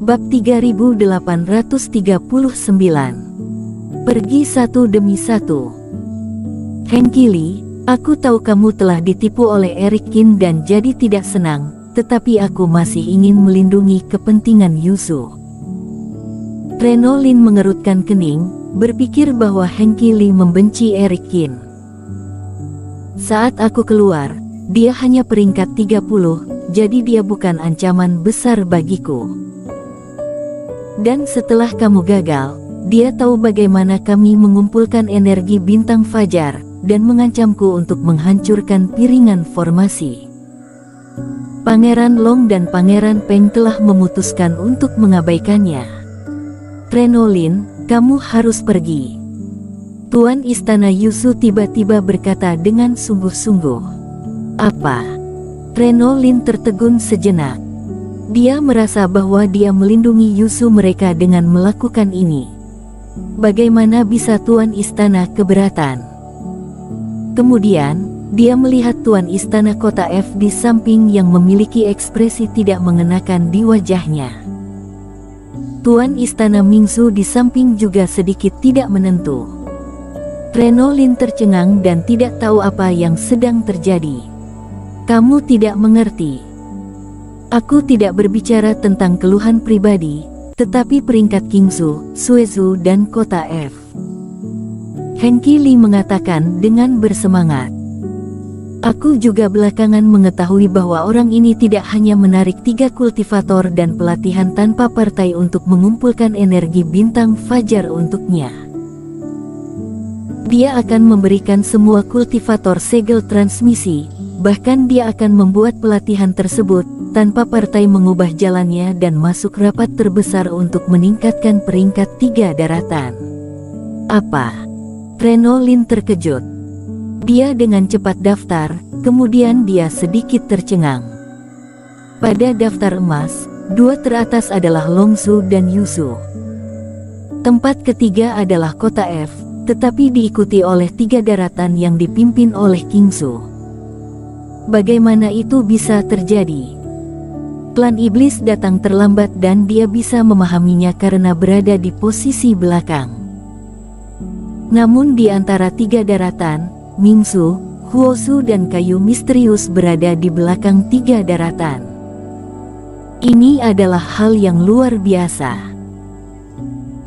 Bab 3839. Pergi satu demi satu. Hengki Lee, aku tahu kamu telah ditipu oleh Eric Qin dan jadi tidak senang, tetapi aku masih ingin melindungi kepentingan Yusu. Reno Lin mengerutkan kening, berpikir bahwa Hengki Lee membenci Eric Qin. Saat aku keluar, dia hanya peringkat 30, jadi dia bukan ancaman besar bagiku. Dan setelah kamu gagal, dia tahu bagaimana kami mengumpulkan energi bintang fajar, dan mengancamku untuk menghancurkan piringan formasi. Pangeran Long dan Pangeran Peng telah memutuskan untuk mengabaikannya. Reno Lin, kamu harus pergi. Tuan Istana Yusu tiba-tiba berkata dengan sungguh-sungguh. Apa? Reno Lin tertegun sejenak. Dia merasa bahwa dia melindungi Yusu mereka dengan melakukan ini. Bagaimana bisa Tuan Istana keberatan? Kemudian, dia melihat Tuan Istana Kota F di samping yang memiliki ekspresi tidak mengenakan di wajahnya. Tuan Istana Mingsu di samping juga sedikit tidak menentu. Reno Lin tercengang dan tidak tahu apa yang sedang terjadi. Kamu tidak mengerti. Aku tidak berbicara tentang keluhan pribadi, tetapi peringkat Qingsu, Suezhu dan Kota F. Hengki Lee mengatakan dengan bersemangat. Aku juga belakangan mengetahui bahwa orang ini tidak hanya menarik 3 kultivator dan pelatihan tanpa partai untuk mengumpulkan energi bintang fajar untuknya. Dia akan memberikan semua kultivator segel transmisi, bahkan dia akan membuat pelatihan tersebut tanpa partai mengubah jalannya dan masuk rapat terbesar untuk meningkatkan peringkat 3 daratan. Apa? Reno Lin terkejut. Dia dengan cepat daftar, kemudian dia sedikit tercengang. Pada daftar emas, 2 teratas adalah Longsu dan Yusu. Tempat ketiga adalah Kota F, tetapi diikuti oleh 3 daratan yang dipimpin oleh Qingsu. Bagaimana itu bisa terjadi? Klan Iblis datang terlambat dan dia bisa memahaminya karena berada di posisi belakang. Namun di antara 3 daratan, Mingsu, Huosu dan Kayu Misterius berada di belakang 3 daratan. Ini adalah hal yang luar biasa.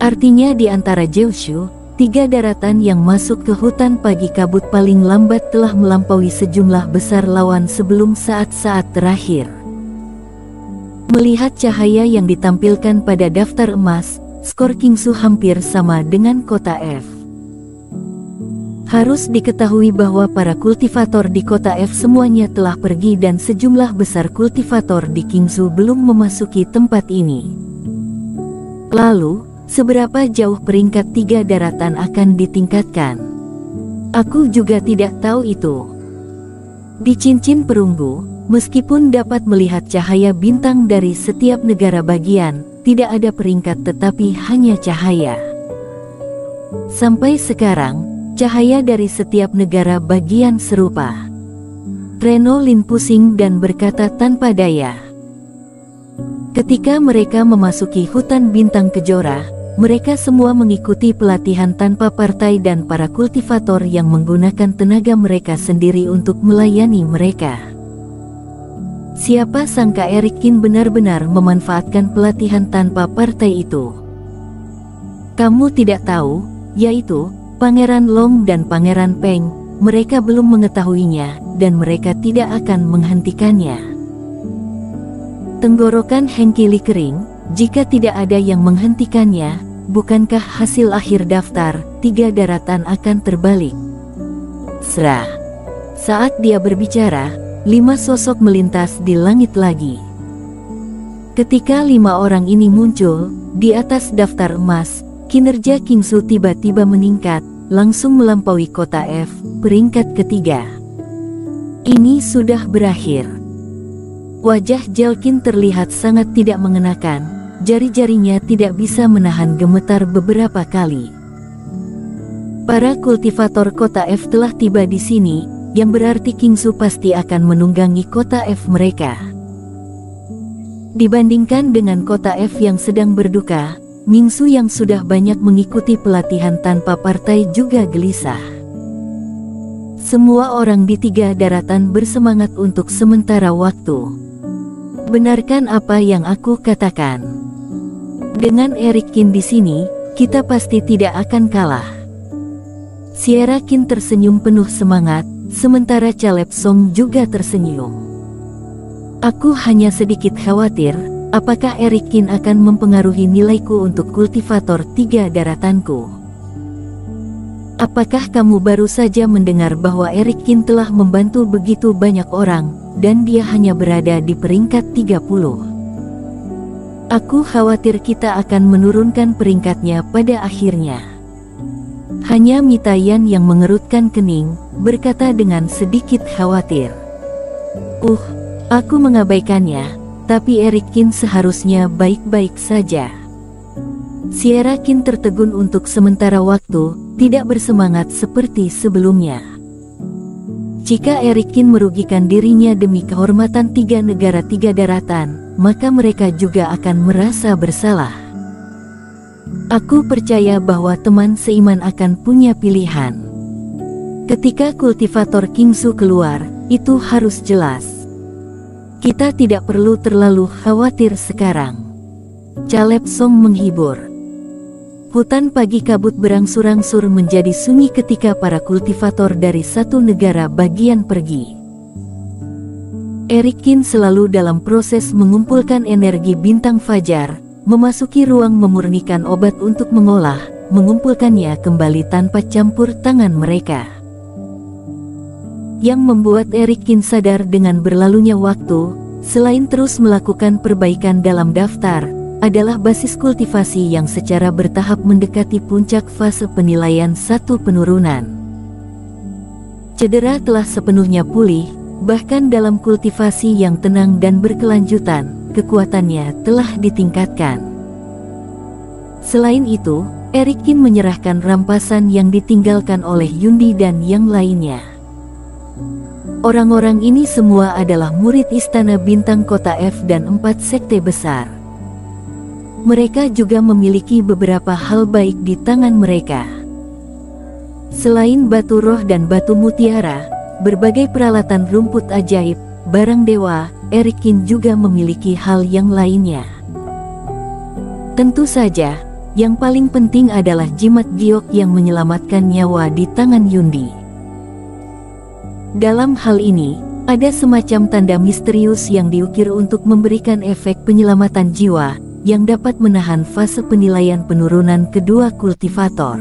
Artinya di antara Jeushu, 3 daratan yang masuk ke hutan pagi kabut paling lambat telah melampaui sejumlah besar lawan sebelum saat-saat terakhir. Melihat cahaya yang ditampilkan pada daftar emas, skor Qingsu hampir sama dengan Kota F. Harus diketahui bahwa para kultivator di Kota F semuanya telah pergi dan sejumlah besar kultivator di Qingsu belum memasuki tempat ini. Lalu, seberapa jauh peringkat 3 daratan akan ditingkatkan? Aku juga tidak tahu itu. Di cincin perunggu, meskipun dapat melihat cahaya bintang dari setiap negara bagian, tidak ada peringkat tetapi hanya cahaya. Sampai sekarang, cahaya dari setiap negara bagian serupa. Reno Lin pusing dan berkata tanpa daya. Ketika mereka memasuki hutan bintang kejora, mereka semua mengikuti pelatihan tanpa partai dan para kultivator yang menggunakan tenaga mereka sendiri untuk melayani mereka. Siapa sangka Eric Qin benar-benar memanfaatkan pelatihan tanpa partai itu. Kamu tidak tahu, yaitu Pangeran Long dan Pangeran Peng, mereka belum mengetahuinya, dan mereka tidak akan menghentikannya. Tenggorokan Hengki Lee kering. Jika tidak ada yang menghentikannya, bukankah hasil akhir daftar 3 daratan akan terbalik? Serah. Saat dia berbicara, 5 sosok melintas di langit lagi. Ketika 5 orang ini muncul, di atas daftar emas, kinerja Qingsu tiba-tiba meningkat, langsung melampaui Kota F, peringkat ketiga. Ini sudah berakhir. Wajah Jelkin terlihat sangat tidak mengenakan, jari-jarinya tidak bisa menahan gemetar beberapa kali. Para kultivator Kota F telah tiba di sini, yang berarti Qingsu pasti akan menunggangi Kota F mereka. Dibandingkan dengan kota F yang sedang berduka, Mingsu yang sudah banyak mengikuti pelatihan tanpa partai juga gelisah. Semua orang di 3 daratan bersemangat untuk sementara waktu. Benarkan apa yang aku katakan. Dengan Eric Kin di sini, kita pasti tidak akan kalah. Sierra Kin tersenyum penuh semangat, sementara Caleb Song juga tersenyum. Aku hanya sedikit khawatir, apakah Eric Kin akan mempengaruhi nilaiku untuk kultivator 3 daratanku. Apakah kamu baru saja mendengar bahwa Eric Kin telah membantu begitu banyak orang, dan dia hanya berada di peringkat 30? Aku khawatir kita akan menurunkan peringkatnya pada akhirnya. Hanya Mitayan yang mengerutkan kening, berkata dengan sedikit khawatir. Aku mengabaikannya, tapi Eric Kin seharusnya baik-baik saja. Sierra Kin tertegun untuk sementara waktu, tidak bersemangat seperti sebelumnya. Jika Eric Kin merugikan dirinya demi kehormatan 3 negara 3 daratan, maka mereka juga akan merasa bersalah. Aku percaya bahwa teman seiman akan punya pilihan. Ketika kultivator Kingsu keluar, itu harus jelas. Kita tidak perlu terlalu khawatir sekarang. Caleb Song menghibur. Hutan pagi kabut berangsur-angsur menjadi sunyi ketika para kultivator dari satu negara bagian pergi. Eric Kin selalu dalam proses mengumpulkan energi bintang fajar, memasuki ruang memurnikan obat untuk mengolah, mengumpulkannya kembali tanpa campur tangan mereka. Yang membuat Eric Kin sadar dengan berlalunya waktu, selain terus melakukan perbaikan dalam daftar, adalah basis kultivasi yang secara bertahap mendekati puncak fase penilaian 1 penurunan. Cedera telah sepenuhnya pulih, bahkan dalam kultivasi yang tenang dan berkelanjutan, kekuatannya telah ditingkatkan. Selain itu, Eric Kin menyerahkan rampasan yang ditinggalkan oleh Yundi dan yang lainnya. Orang-orang ini semua adalah murid Istana Bintang Kota F dan 4 sekte besar. Mereka juga memiliki beberapa hal baik di tangan mereka. Selain batu roh dan batu mutiara, berbagai peralatan rumput ajaib, barang dewa, Eric Kin juga memiliki hal yang lainnya. Tentu saja, yang paling penting adalah jimat giok yang menyelamatkan nyawa di tangan Yundi. Dalam hal ini, ada semacam tanda misterius yang diukir untuk memberikan efek penyelamatan jiwa, yang dapat menahan fase penilaian penurunan kedua kultivator.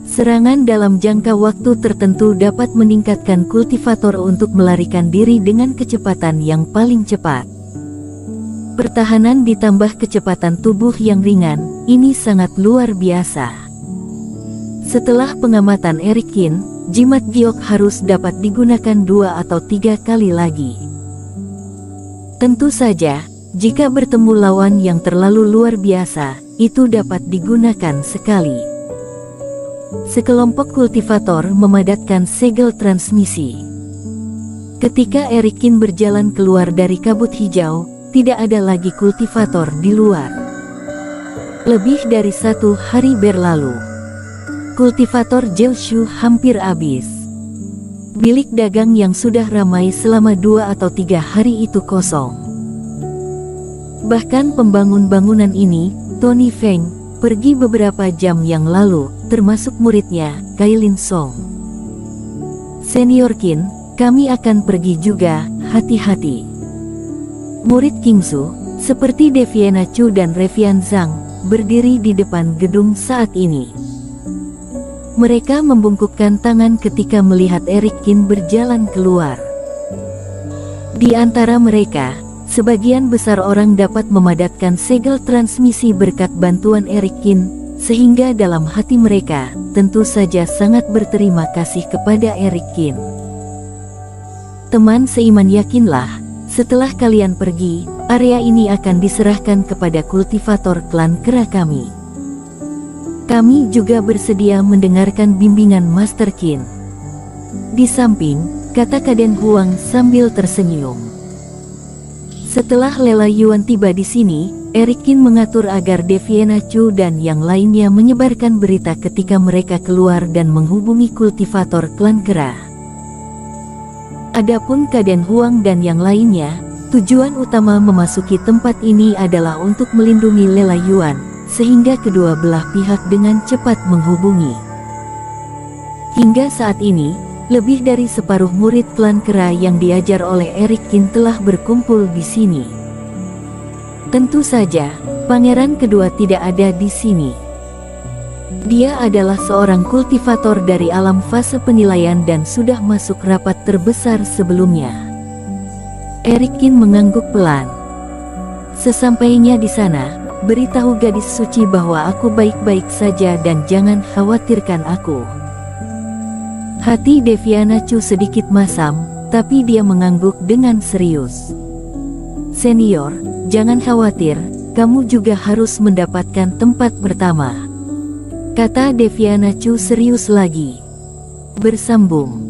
Serangan dalam jangka waktu tertentu dapat meningkatkan kultivator untuk melarikan diri dengan kecepatan yang paling cepat. Pertahanan ditambah kecepatan tubuh yang ringan, ini sangat luar biasa. Setelah pengamatan Eric Kin, jimat giok harus dapat digunakan 2 atau 3 kali lagi. Tentu saja, jika bertemu lawan yang terlalu luar biasa, itu dapat digunakan sekali. Sekelompok kultivator memadatkan segel transmisi. Ketika Eric Kin berjalan keluar dari kabut hijau, tidak ada lagi kultivator di luar. Lebih dari 1 hari berlalu. Kultivator Jiushu hampir habis. Bilik dagang yang sudah ramai selama 2 atau 3 hari itu kosong. Bahkan pembangun bangunan ini, Tony Feng, pergi beberapa jam yang lalu, termasuk muridnya, Kailin Song. Senior Kin, kami akan pergi juga, hati-hati. Murid Kingsu, seperti Deviena Chu dan Revian Zhang, berdiri di depan gedung saat ini. Mereka membungkukkan tangan ketika melihat Eric Kin berjalan keluar. Di antara mereka, sebagian besar orang dapat memadatkan segel transmisi berkat bantuan Eric Kin, sehingga dalam hati mereka, tentu saja sangat berterima kasih kepada Eric Kin. Teman seiman, yakinlah, setelah kalian pergi, area ini akan diserahkan kepada kultivator klan kera kami. Kami juga bersedia mendengarkan bimbingan Master Kin. Di samping, kata Kaden Huang sambil tersenyum. Setelah Lela Yuan tiba di sini, Eric Kin mengatur agar Deviena Chu dan yang lainnya menyebarkan berita ketika mereka keluar dan menghubungi kultivator klan kera. Adapun Kaden Huang dan yang lainnya, tujuan utama memasuki tempat ini adalah untuk melindungi Lela Yuan, sehingga kedua belah pihak dengan cepat menghubungi. Hingga saat ini, lebih dari separuh murid klan kera yang diajar oleh Eric Kin telah berkumpul di sini. Tentu saja, pangeran kedua tidak ada di sini. Dia adalah seorang kultivator dari alam fase penilaian dan sudah masuk rapat terbesar sebelumnya. Eric Kin mengangguk pelan. Sesampainya di sana, beritahu gadis suci bahwa aku baik-baik saja dan jangan khawatirkan aku. Hati Deviena Chu sedikit masam, tapi dia mengangguk dengan serius. Senior, jangan khawatir, kamu juga harus mendapatkan tempat pertama. Kata Deviena Chu serius lagi. Bersambung.